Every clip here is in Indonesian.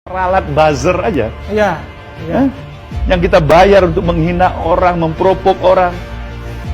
Ralat buzzer aja. Iya. Ya? Yang kita bayar untuk menghina orang, memprovok orang.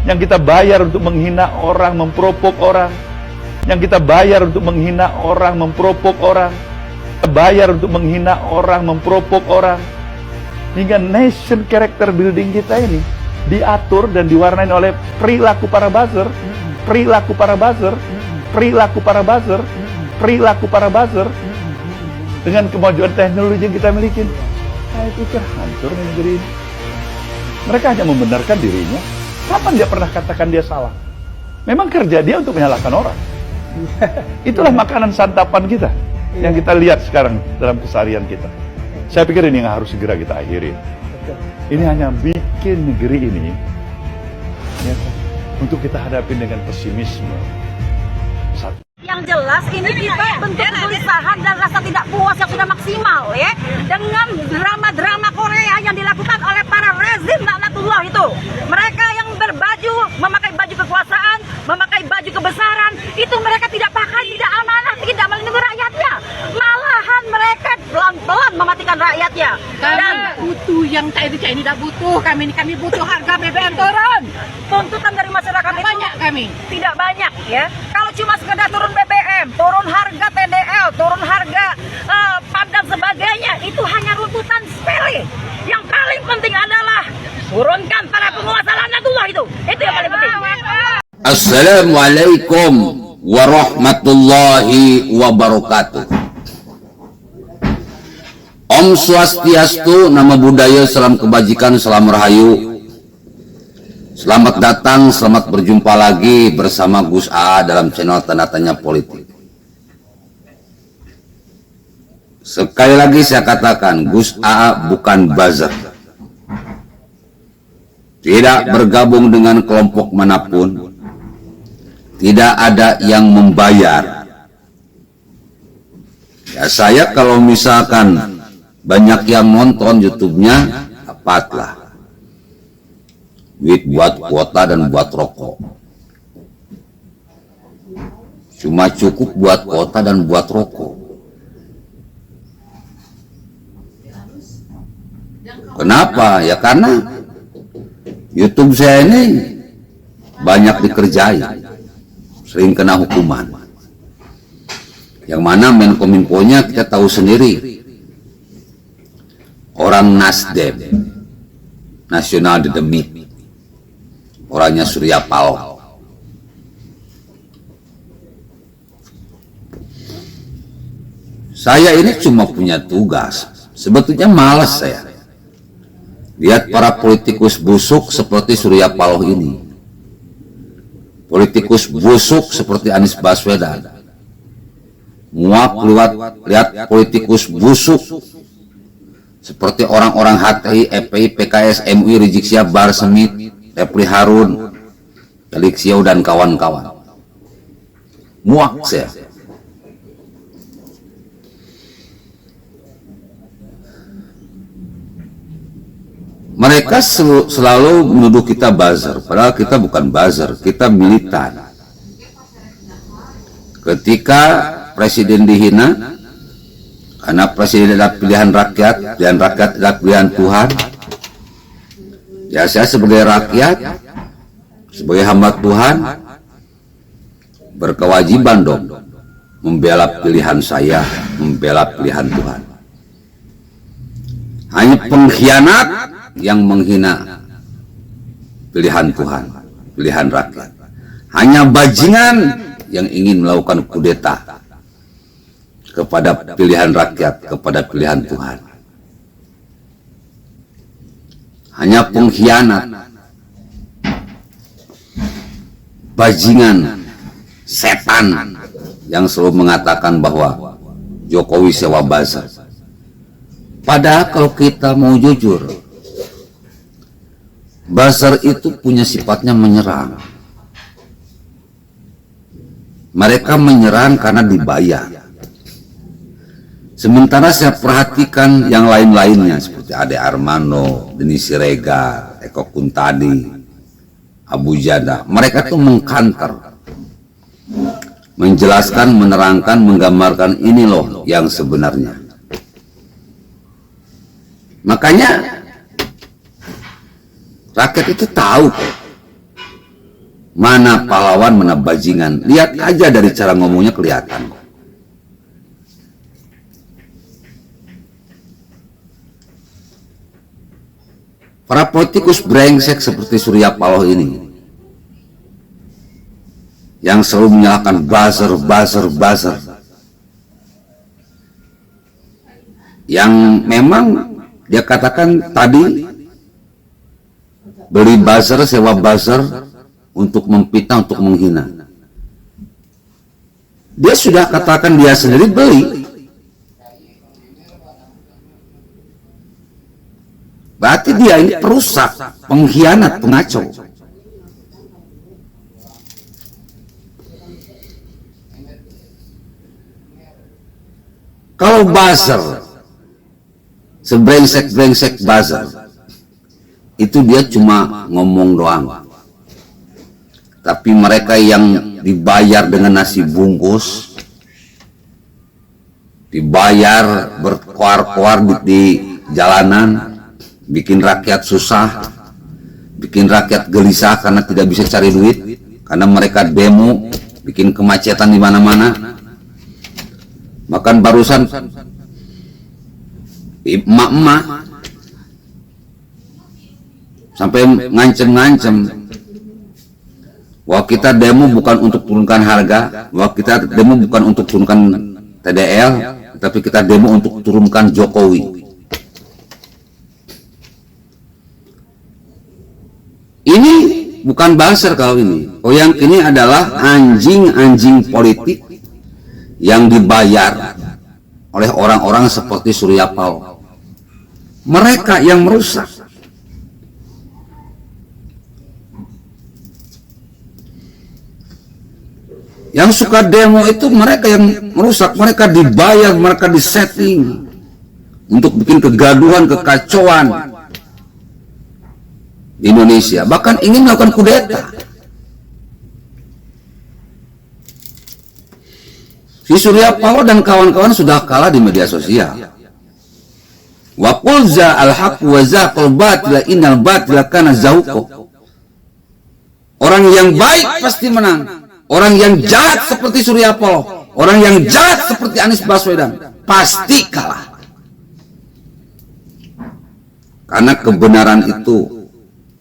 Yang kita bayar untuk menghina orang, memprovok orang. Yang kita bayar untuk menghina orang, memprovok orang. Kita bayar untuk menghina orang, memprovok orang. Hingga nation character building kita ini diatur dan diwarnai oleh perilaku para buzzer, perilaku para buzzer, perilaku para buzzer, perilaku para buzzer. Dengan kemajuan teknologi yang kita miliki, saya pikir hancur negeri ini. Mereka hanya membenarkan dirinya. Kapan dia pernah katakan dia salah? Memang kerja dia untuk menyalahkan orang. Itulah makanan santapan kita yang kita lihat sekarang dalam keseharian kita. Saya pikir ini yang harus segera kita akhiri. Ini hanya bikin negeri ini ya, untuk kita hadapi dengan pesimisme. Satu. Yang jelas ini kita bentuk kegelisahan dan rasa tidak puas yang sudah maksimal ya dengan drama-drama Korea yang dilakukan oleh para rezim laknatullah itu. Mereka yang berbaju, memakai baju kekuasaan, memakai baju kebesaran, itu mereka tidak pakai, tidak amanah, tidak melindungi rakyatnya. Malahan mereka pelan-pelan mematikan rakyatnya. Dan butuh yang ini tidak butuh, kami butuh harga BBM turun. Tuntutan dari masyarakat itu Banyak kami. tidak banyak ya. Kalau cuma sekedar turun BBM, turun harga TDL, turun harga PAD dan sebagainya, itu hanya runtutan sepele. Yang paling penting adalah turunkan para penguasa laknatullah itu. Itu yang paling penting. Assalamualaikum warahmatullahi wabarakatuh. Om Swastiastu, nama budaya, salam kebajikan, salam rahayu. Selamat datang, selamat berjumpa lagi bersama Gus AA dalam channel Tanda Tanya Politik. Sekali lagi saya katakan, Gus AA bukan buzzer. Tidak bergabung dengan kelompok manapun. Tidak ada yang membayar. Ya, saya kalau misalkan banyak yang nonton YouTube-nya, dapatlah duit buat kuota dan buat rokok. Cuma cukup buat kuota dan buat rokok. Kenapa? Ya karena YouTube saya ini banyak dikerjai, sering kena hukuman. Yang mana Menkominfo-nya kita tahu sendiri, orang Nasdem, Nasional Dedemit, orangnya Surya Paloh. Saya ini cuma punya tugas, sebetulnya malas saya lihat para politikus busuk seperti Surya Paloh ini, politikus busuk seperti Anies Baswedan, muak lihat politikus busuk seperti orang-orang HTI, FPI, PKS, MUI, Rizik Syihab, Bahar Smith, Refli Harun, Felix Yau dan kawan-kawan. Muak saya. Mereka selalu menuduh kita buzzer, padahal kita bukan buzzer, kita militan. Ketika presiden dihina, karena presiden adalah pilihan rakyat adalah pilihan Tuhan. Ya, saya sebagai rakyat, sebagai hamba Tuhan, berkewajiban dong membela pilihan saya, membela pilihan Tuhan. Hanya pengkhianat yang menghina pilihan Tuhan, pilihan rakyat. Hanya bajingan yang ingin melakukan kudeta kepada pilihan rakyat, kepada pilihan Tuhan. Hanya pengkhianat, bajingan, setan yang selalu mengatakan bahwa Jokowi sewa buzzer. Padahal kalau kita mau jujur, buzzer itu punya sifatnya menyerang. Mereka menyerang karena dibayar. Sementara saya perhatikan yang lain-lainnya seperti Ade Armando, Denny Siregar, Eko Kuntadi, Abu Janda, mereka tuh mengkanter, menjelaskan, menerangkan, menggambarkan ini loh yang sebenarnya. Makanya rakyat itu tahu mana pahlawan, mana bajingan. Lihat aja dari cara ngomongnya kelihatan. Para politikus brengsek seperti Surya Paloh ini yang selalu menyalahkan buzzer, yang memang dia katakan tadi beli buzzer, sewa buzzer untuk memfitnah, untuk menghina. Dia sudah katakan dia sendiri beli. Berarti dia ini perusak, pengkhianat, pengacau. Kalau buzzer, sebrengsek-brengsek buzzer, itu dia cuma ngomong doang. Tapi mereka yang dibayar dengan nasi bungkus, dibayar berkoar-koar di jalanan, bikin rakyat susah, bikin rakyat gelisah karena tidak bisa cari duit, karena mereka demo, bikin kemacetan di mana-mana. Bahkan barusan emak-emak sampai ngancem-ngancem, bahwa kita demo bukan untuk turunkan harga, bahwa kita demo bukan untuk turunkan TDL, tapi kita demo untuk turunkan Jokowi. Ini bukan buzzer kalau ini. Oh, yang ini adalah anjing-anjing politik yang dibayar oleh orang-orang seperti Surya Paloh. Mereka yang merusak. Yang suka demo itu mereka yang merusak. Mereka dibayar, mereka disetting untuk bikin kegaduhan, kekacauan di Indonesia. Bahkan ingin melakukan kudeta. Si Surya Paloh dan kawan-kawan sudah kalah di media sosial. Wa qul za al-haq wa zaqal batila innal batila kana zahuqa. Orang yang baik pasti menang. Orang yang jahat seperti Surya Paloh, orang yang jahat seperti Anies Baswedan pasti kalah. Karena kebenaran itu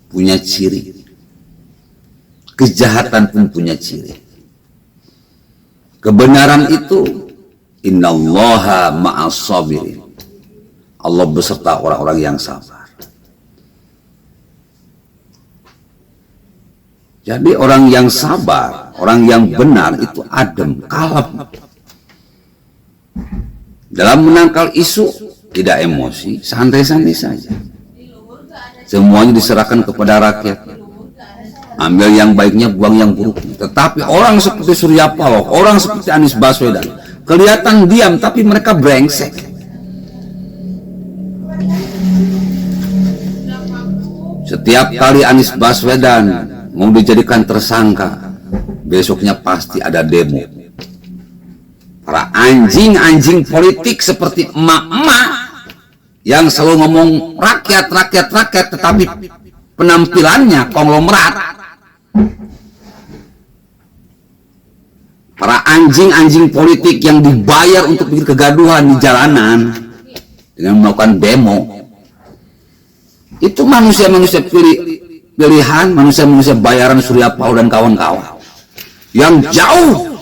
punya ciri, kejahatan pun punya ciri. Kebenaran itu innallaha ma'as sabirin. Allah beserta orang-orang yang sabar. Jadi orang yang sabar, orang yang benar itu adem, kalem. Dalam menangkal isu tidak emosi, santai-santai saja. Semuanya diserahkan kepada rakyat. Ambil yang baiknya, buang yang buruknya. Tetapi orang seperti Surya Paloh, orang seperti Anies Baswedan, kelihatan diam tapi mereka brengsek. Setiap kali Anies Baswedan mau dijadikan tersangka, besoknya pasti ada demo. Para anjing-anjing politik seperti emak-emak yang selalu ngomong rakyat, tetapi penampilannya konglomerat. Para anjing-anjing politik yang dibayar untuk bikin kegaduhan di jalanan dengan melakukan demo. Itu manusia-manusia pilihan, manusia-manusia bayaran Surya Paloh dan kawan-kawan yang jauh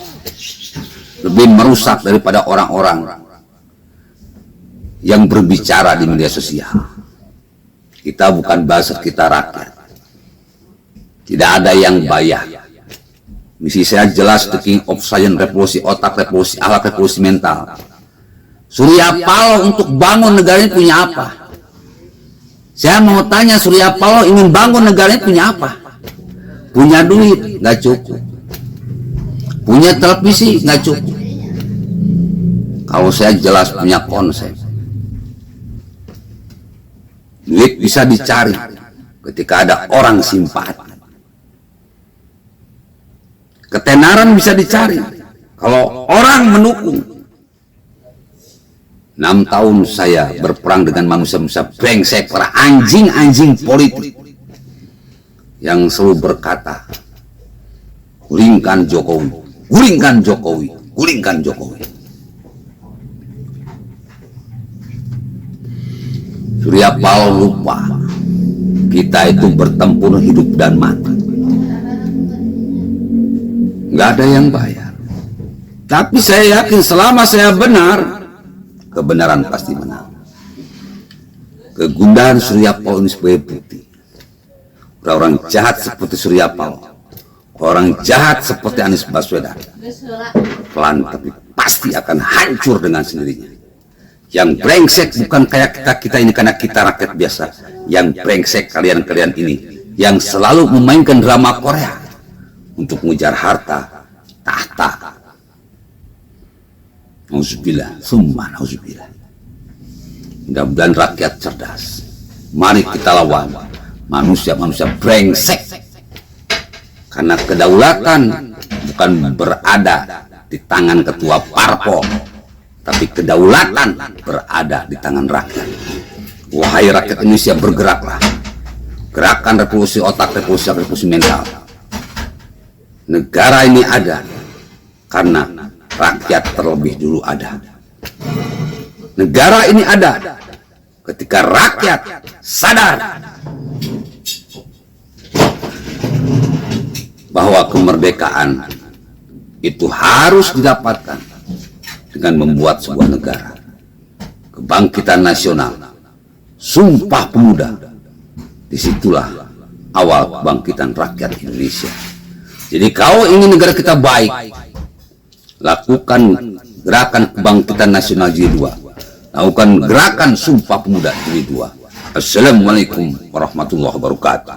lebih merusak daripada orang-orang yang berbicara di media sosial. Kita bukan buzzer, kita rakyat. Tidak ada yang bayar. Misi saya jelas, the king of science, revolusi otak, revolusi akhlak, revolusi mental. Surya Paloh untuk bangun negaranya punya apa? Saya mau tanya, Surya Paloh ingin bangun negaranya punya apa? Punya duit? Nggak cukup. Punya televisi? Nggak cukup. Kalau saya jelas punya konsep. Duit bisa dicari ketika ada orang simpati. Ketenaran bisa dicari kalau orang mendukung. 6 tahun saya berperang dengan manusia-manusia brengsek, para anjing-anjing politik yang selalu berkata, gulingkan Jokowi, gulingkan Jokowi, gulingkan Jokowi. Surya Paloh lupa kita itu bertempur hidup dan mati. Nggak ada yang bayar. Tapi saya yakin selama saya benar, kebenaran pasti menang. Kegundahan Surya Paloh ini sebagai bukti. Orang-orang jahat seperti Surya Paloh, orang jahat seperti Anies Baswedan, pelan tapi pasti akan hancur dengan sendirinya. Yang brengsek bukan kayak kita ini karena kita rakyat biasa. Yang brengsek kalian-kalian ini yang selalu memainkan drama Korea untuk mengejar harta, tahta. Nauzubillah, summa nauzubillah. Mudah-mudahan rakyat cerdas. Mari kita lawan manusia-manusia brengsek. Karena kedaulatan bukan berada di tangan ketua parpol, tapi kedaulatan berada di tangan rakyat. Wahai rakyat Indonesia, bergeraklah. Gerakan revolusi otak, revolusi mental. Negara ini ada karena rakyat terlebih dulu ada. Negara ini ada ketika rakyat sadar bahwa kemerdekaan itu harus didapatkan dengan membuat sebuah negara. Kebangkitan nasional, Sumpah Pemuda, disitulah awal kebangkitan rakyat Indonesia. Jadi kalau ingin negara kita baik, lakukan gerakan kebangkitan nasional jilid 2, lakukan gerakan Sumpah Pemuda jilid 2. Assalamualaikum warahmatullahi wabarakatuh.